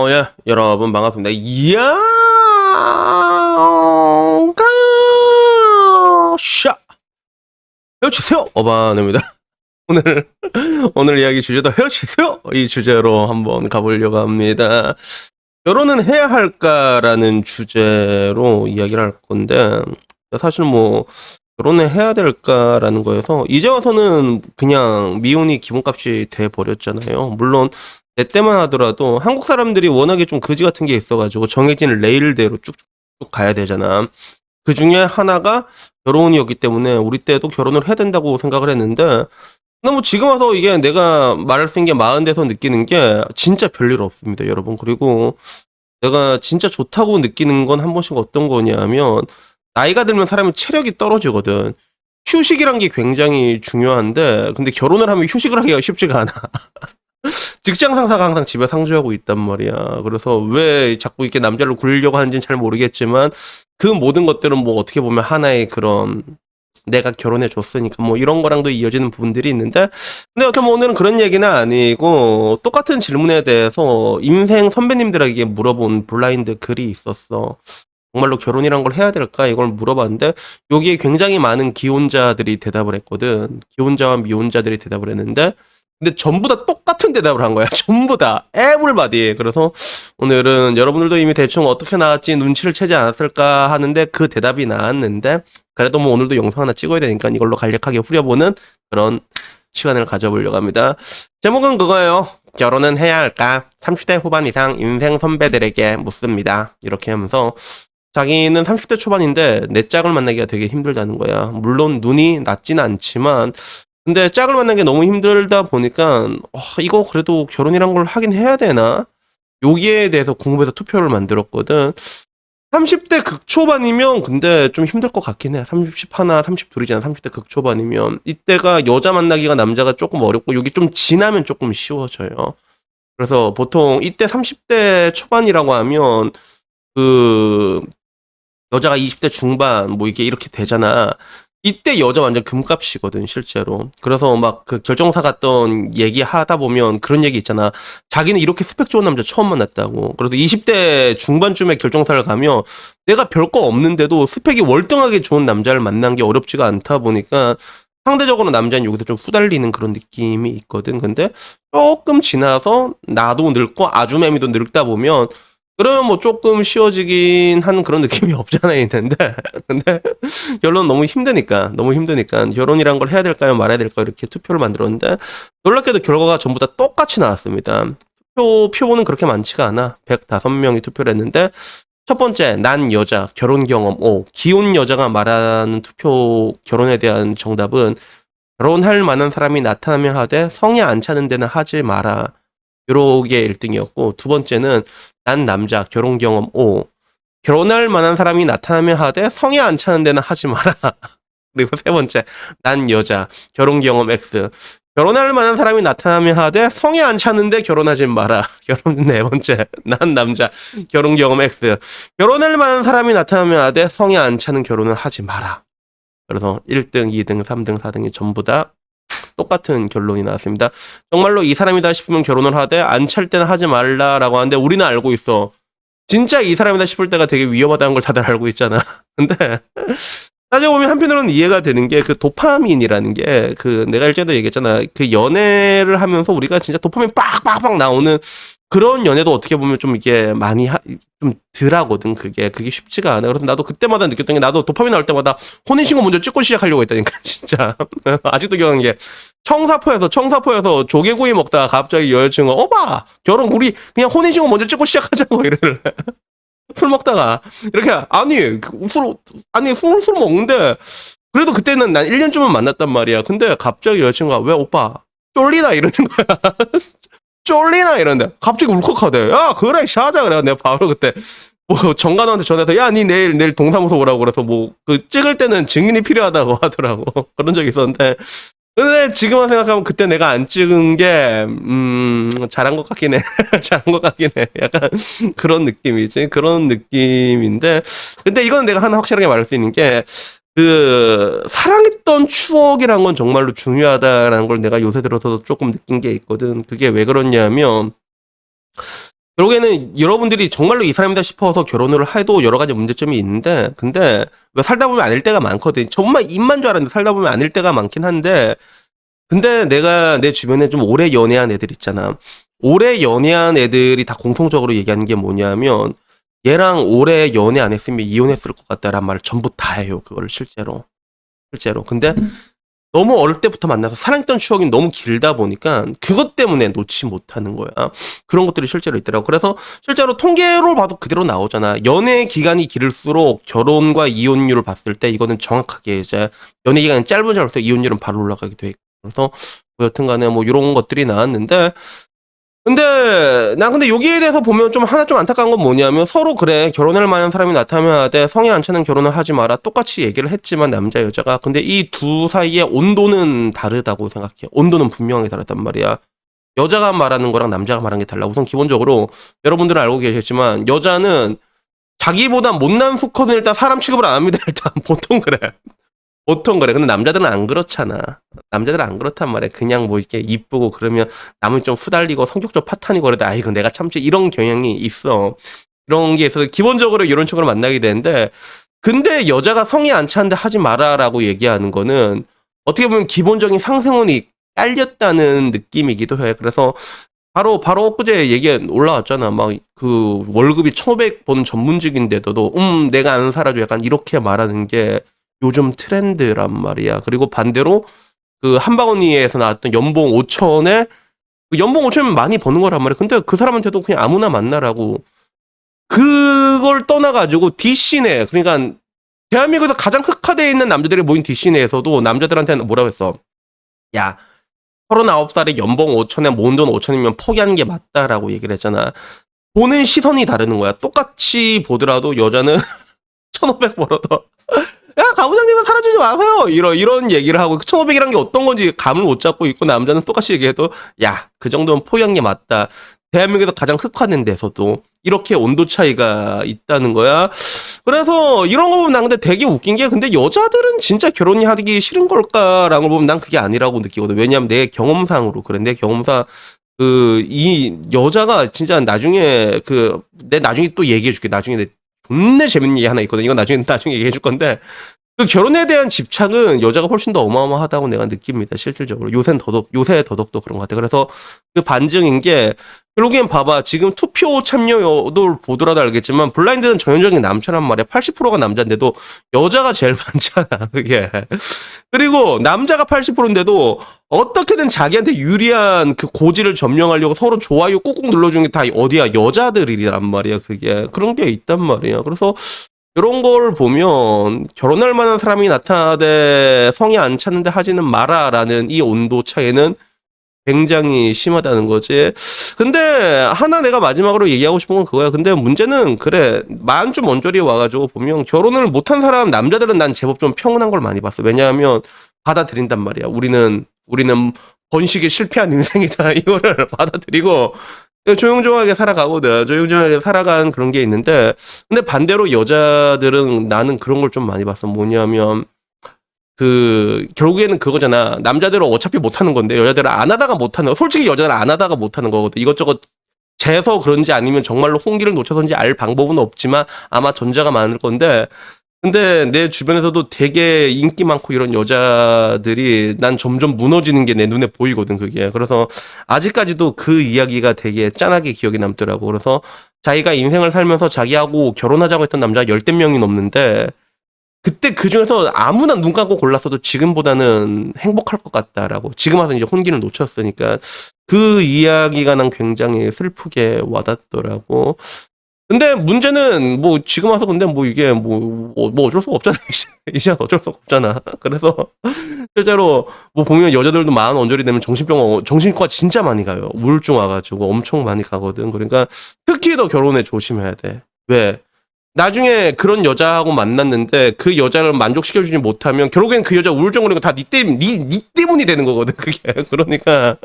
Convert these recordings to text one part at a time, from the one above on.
예, 여러분 반갑습니다. 이야, 샤, 헤어치세요. 어반입니다. 오늘 오늘 이야기 주제도 헤어치세요. 이 주제로 한번 가보려고 합니다. 결혼은 해야 할까라는 주제로 이야기를 할 건데 사실 뭐 결혼을 해야 될까라는 거에서 이제 와서는 그냥 미혼이 기본값이 돼 버렸잖아요. 물론 내 때만 하더라도 한국 사람들이 워낙에 좀 거지 같은 게 있어가지고 정해진 레일대로 쭉쭉 가야 되잖아. 그 중에 하나가 결혼이었기 때문에 우리 때도 결혼을 해야 된다고 생각을 했는데 근데 뭐 지금 와서 이게 내가 말을 쓴 게 40대에서 느끼는 게 진짜 별일 없습니다, 여러분. 그리고 내가 진짜 좋다고 느끼는 건 한 번씩 어떤 거냐면 나이가 들면 사람이 체력이 떨어지거든. 휴식이란 게 굉장히 중요한데 근데 결혼을 하면 휴식을 하기가 쉽지가 않아. 직장 상사가 항상 집에 상주하고 있단 말이야. 그래서 왜 자꾸 이렇게 남자를 굴리려고 하는지는 잘 모르겠지만 그 모든 것들은 뭐 어떻게 보면 하나의 그런 내가 결혼해 줬으니까 뭐 이런 거랑도 이어지는 부분들이 있는데 근데 여튼 뭐 오늘은 그런 얘기는 아니고 똑같은 질문에 대해서 인생 선배님들에게 물어본 블라인드 글이 있었어. 정말로 결혼이란 걸 해야 될까 이걸 물어봤는데 여기에 굉장히 많은 기혼자들이 대답을 했거든. 기혼자와 미혼자들이 대답을 했는데 근데 전부 다 똑같은 대답을 한 거야. 전부 다 에브리바디. 그래서 오늘은 여러분들도 이미 대충 어떻게 나왔지 눈치를 채지 않았을까 하는데 그 대답이 나왔는데 그래도 뭐 오늘도 영상 하나 찍어야 되니까 이걸로 간략하게 후려보는 그런 시간을 가져보려고 합니다. 제목은 그거예요. 결혼은 해야 할까? 30대 후반 이상 인생 선배들에게 묻습니다. 이렇게 하면서 자기는 30대 초반인데 내 짝을 만나기가 되게 힘들다는 거야. 물론 눈이 낮지는 않지만 근데 짝을 만나는 게 너무 힘들다 보니까 이거 그래도 결혼이란 걸 하긴 해야 되나? 여기에 대해서 궁금해서 투표를 만들었거든. 30대 극초반이면 근데 좀 힘들 것 같긴 해. 31, 32이잖아. 30대 극초반이면. 이때가 여자 만나기가 남자가 조금 어렵고 여기 좀 지나면 조금 쉬워져요. 그래서 보통 이때 30대 초반이라고 하면 그 여자가 20대 중반 뭐 이렇게 되잖아. 이때 여자 완전 금값이거든 실제로. 그래서 막 그 결정사 갔던 얘기 하다 보면 그런 얘기 있잖아. 자기는 이렇게 스펙 좋은 남자 처음 만났다고. 그래도 20대 중반쯤에 결정사를 가면 내가 별거 없는데도 스펙이 월등하게 좋은 남자를 만난 게 어렵지가 않다 보니까 상대적으로 남자는 여기서 좀 후달리는 그런 느낌이 있거든. 근데 조금 지나서 나도 늙고 아주매미도 늙다 보면 그러면 뭐 조금 쉬워지긴 한 그런 느낌이 없잖아 있는데 근데 결론 너무 힘드니까 결혼이란 걸 해야 될까요 말아야 될까요 이렇게 투표를 만들었는데 놀랍게도 결과가 전부 다 똑같이 나왔습니다. 표는 그렇게 많지가 않아. 105명이 투표를 했는데 첫 번째 난 여자 결혼 경험 O 기혼 여자가 말하는 투표 결혼에 대한 정답은 결혼할 만한 사람이 나타나면 하되 성에 안 차는 데는 하지 마라. 요게 1등이었고 두 번째는 난 남자 결혼 경험 O 결혼할 만한 사람이 나타나면 하되 성에 안 차는 데는 하지 마라. 그리고 세 번째 난 여자 결혼 경험 X 결혼할 만한 사람이 나타나면 하되 성에 안 차는데 결혼하지 마라. 네 번째 난 남자 결혼 경험 X 결혼할 만한 사람이 나타나면 하되 성에 안 차는 결혼은 하지 마라. 그래서 1등, 2등, 3등, 4등이 전부 다 똑같은 결론이 나왔습니다. 정말로 이 사람이다 싶으면 결혼을 하되 안 찰 때는 하지 말라라고 하는데 우리는 알고 있어. 진짜 이 사람이다 싶을 때가 되게 위험하다는 걸 다들 알고 있잖아. 근데 따져보면 한편으로는 이해가 되는 게 그 도파민이라는 게 그 내가 일제도 얘기했잖아. 그 연애를 하면서 우리가 진짜 도파민 빡빡빡 나오는 그런 연애도 어떻게 보면 좀 이게 많이 좀 덜하거든. 그게 쉽지가 않아. 그래서 나도 그때마다 느꼈던 게 나도 도파민 나올 때마다 혼인신고 먼저 찍고 시작하려고 했다니까 진짜. 아직도 기억하는 게 청사포에서 조개구이 먹다가 갑자기 여자친구가 오빠 결혼 우리 그냥 혼인신고 먼저 찍고 시작하자고 이러길래 술 먹다가 이렇게 술 먹는데 그래도 그때는 난 1년쯤은 만났단 말이야. 근데 갑자기 여자친구가 왜 오빠 쫄리나 이러는 거야. 쫄리나 이러는데 갑자기 울컥하대. 야 그래 샤자 그래. 내가 바로 그때 뭐 정관한테 전화해서 야 니 내일 동사무소 오라고 그래서 뭐 그 찍을 때는 증인이 필요하다고 하더라고. 그런 적이 있었는데 근데 지금만 생각하면 그때 내가 안 찍은 게 잘한 것 같긴 해. 잘한 것 같긴 해. 약간 그런 느낌이지. 그런 느낌인데 근데 이건 내가 하나 확실하게 말할 수 있는 게 그 사랑했던 추억이란 건 정말로 중요하다라는 걸 내가 요새 들어서 조금 느낀 게 있거든. 그게 왜 그러냐면 결국에는 여러분들이 정말로 이 사람이다 싶어서 결혼을 해도 여러 가지 문제점이 있는데, 근데 왜 살다 보면 아닐 때가 많거든. 정말 입만 줄 알았는데 살다 보면 아닐 때가 많긴 한데, 근데 내가 내 주변에 좀 오래 연애한 애들 있잖아. 오래 연애한 애들이 다 공통적으로 얘기하는 게 뭐냐면, 얘랑 오래 연애 안 했으면 이혼했을 것 같다란 말을 전부 다 해요. 그거를 실제로. 근데 너무 어릴 때부터 만나서 사랑했던 추억이 너무 길다 보니까 그것 때문에 놓지 못하는 거야. 그런 것들이 실제로 있더라고. 그래서 실제로 통계로 봐도 그대로 나오잖아. 연애 기간이 길을수록 결혼과 이혼율을 봤을 때 이거는 정확하게 이제 연애 기간이 짧을수록 이혼율은 바로 올라가기도 했고. 그래서 뭐 여튼간에 뭐 이런 것들이 나왔는데, 근데 여기에 대해서 보면 좀 하나 좀 안타까운 건 뭐냐면, 서로 그래 결혼할 만한 사람이 나타나야 돼, 성에 안 차는 결혼을 하지 마라, 똑같이 얘기를 했지만 남자 여자가, 근데 이 두 사이의 온도는 다르다고 생각해. 온도는 분명하게 다르단 말이야. 여자가 말하는 거랑 남자가 말하는 게 달라. 우선 기본적으로 여러분들은 알고 계시겠지만 여자는 자기보다 못난 수컷은 일단 사람 취급을 안 합니다. 일단 보통 그래. 근데 남자들은 안 그렇잖아. 남자들은 안 그렇단 말이야. 그냥 뭐 이렇게 이쁘고 그러면 남을 좀 후달리고 성격적 파탄이고 그래도 이거 내가 참지, 이런 경향이 있어. 이런 게 있어서 기본적으로 이런 쪽으로 만나게 되는데, 근데 여자가 성이 안 차는데 하지 마라라고 얘기하는 거는 어떻게 보면 기본적인 상승원이 깔렸다는 느낌이기도 해. 그래서 바로 엊그제 얘기 올라왔잖아. 막 그 월급이 1,500 버는 전문직인데도 내가 안 살아줘, 약간 이렇게 말하는 게 요즘 트렌드란 말이야. 그리고 반대로 그 한방언니에서 나왔던 연봉 5천에, 연봉 5천이면 많이 버는 거란 말이야. 근데 그 사람한테도 그냥 아무나 만나라고. 그걸 떠나가지고 DC네, 그러니까 대한민국에서 가장 흑화되어 있는 남자들이 모인 DC네에서도 남자들한테는 뭐라고 했어? 야, 39살에 연봉 5천에 모은 돈 5천이면 포기하는 게 맞다라고 얘기를 했잖아. 보는 시선이 다르는 거야. 똑같이 보더라도 여자는 1,500 벌어도 야, 가부장님은 사라지지 마세요, 이런 얘기를 하고, 1,500이란 게 어떤 건지 감을 못 잡고 있고, 남자는 똑같이 얘기해도 야, 그 정도면 포기한 게 맞다. 대한민국에서 가장 흑화된 데서도 이렇게 온도 차이가 있다는 거야. 그래서 이런 거 보면 난 근데 되게 웃긴 게, 근데 여자들은 진짜 결혼이 하기 싫은 걸까라는 걸 보면 난 그게 아니라고 느끼거든. 왜냐면 내 경험상으로 그래. 내 경험상 이 여자가 진짜 나중에 내 나중에 또 얘기해 줄게. 나중에 내 존나 재밌는 얘기 하나 있거든. 이건 나중에 얘기해 줄 건데, 그 결혼에 대한 집착은 여자가 훨씬 더 어마어마하다고 내가 느낍니다. 실질적으로. 요새 더더욱도 그런 것 같아. 그래서 그 반증인 게, 결국엔 봐봐. 지금 투표 참여율을 보더라도 알겠지만 블라인드는 전형적인 남자란 말이야. 80%가 남자인데도 여자가 제일 많잖아. 그게. 그리고 남자가 80%인데도 어떻게든 자기한테 유리한 그 고지를 점령하려고 서로 좋아요 꾹꾹 눌러주는 게 다 어디야? 여자들이란 말이야. 그게. 그런 게 있단 말이야. 그래서 이런 걸 보면 결혼할 만한 사람이 나타나되 성이 안 찼는데 하지는 마라라는 이 온도 차이는 굉장히 심하다는 거지. 근데 하나 내가 마지막으로 얘기하고 싶은 건 그거야. 근데 문제는 그래, 만주 먼저리 와가지고 보면 결혼을 못한 사람 남자들은 난 제법 좀 평온한 걸 많이 봤어. 왜냐하면 받아들인단 말이야. 우리는 번식에 실패한 인생이다, 이거를 받아들이고 조용조용하게 살아가거든. 조용조용하게 살아간 그런 게 있는데, 근데 반대로 여자들은 나는 그런 걸 좀 많이 봤어. 뭐냐면 결국에는 그거잖아. 남자들은 어차피 못하는 건데 여자들은 안 하다가 못하는 거. 솔직히 여자들은 안 하다가 못하는 거거든. 이것저것 재서 그런지 아니면 정말로 홍기를 놓쳐서인지 알 방법은 없지만 아마 전자가 많을 건데, 근데 내 주변에서도 되게 인기 많고 이런 여자들이 난 점점 무너지는 게 내 눈에 보이거든, 그게. 그래서 아직까지도 그 이야기가 되게 짠하게 기억에 남더라고. 그래서 자기가 인생을 살면서 자기하고 결혼하자고 했던 남자가 10대 명이 넘는데, 그때 그 중에서 아무나 눈 감고 골랐어도 지금보다는 행복할 것 같다라고. 지금 와서 이제 혼기를 놓쳤으니까. 그 이야기가 난 굉장히 슬프게 와닿더라고. 근데 문제는 뭐 지금 와서 근데 뭐 이게 뭐 어쩔 수가 없잖아. 이제 어쩔 수가 없잖아. 그래서 실제로 뭐 보면 여자들도 40 언저리 되면 정신과 진짜 많이 가요. 우울증 와가지고 엄청 많이 가거든. 그러니까 특히 더 결혼에 조심해야 돼. 왜? 나중에 그런 여자하고 만났는데 그 여자를 만족시켜주지 못하면 결국엔 그 여자 우울증 오는 거 다 니 때문이 되는 거거든, 그게. 그러니까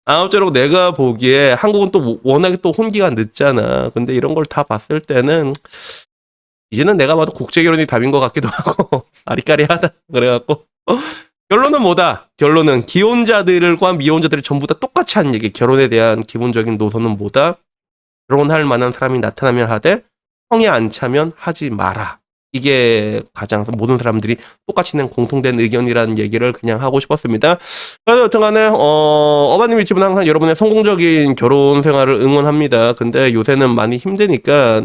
아무쪼록 내가 보기에 한국은 또 워낙에 또 혼기가 늦잖아. 근데 이런 걸 다 봤을 때는 이제는 내가 봐도 국제결혼이 답인 것 같기도 하고 아리까리하다. 그래갖고 결론은 뭐다? 결론은 기혼자들과 미혼자들이 전부 다 똑같이 하는 얘기. 결혼에 대한 기본적인 노선은 뭐다? 결혼할 만한 사람이 나타나면 하되 성에 안 차면 하지 마라. 이게 가장 모든 사람들이 똑같이 낸 공통된 의견이라는 얘기를 그냥 하고 싶었습니다. 그래서 여튼간에 어바님 유튜브는 항상 여러분의 성공적인 결혼 생활을 응원합니다. 근데 요새는 많이 힘드니까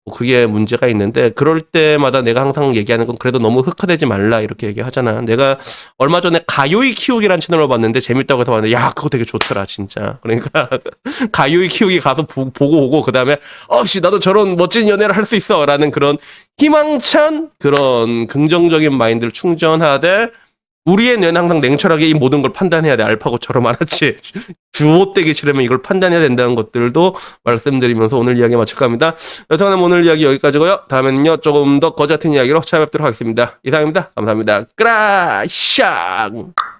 뭐 그게 문제가 있는데, 그럴 때마다 내가 항상 얘기하는 건 그래도 너무 흑화되지 말라 이렇게 얘기하잖아. 내가 얼마 전에 가요이 키우기란 채널을 봤는데 재밌다고 해서 봤는데 야 그거 되게 좋더라 진짜. 그러니까 가요이 키우기 가서 보고 오고, 그 다음에 씨 나도 저런 멋진 연애를 할 수 있어 라는 그런 희망찬 그런 긍정적인 마인드를 충전하되, 우리의 뇌는 항상 냉철하게 이 모든 걸 판단해야 돼. 알파고처럼. 알았지? 주옷되기 싫으면 이걸 판단해야 된다는 것들도 말씀드리면서 오늘 이야기 마칠까 합니다. 여튼간에 오늘 이야기 여기까지고요. 다음에는요 조금 더 거지 같은 이야기로 찾아뵙도록 하겠습니다. 이상입니다. 감사합니다. 끄라샹.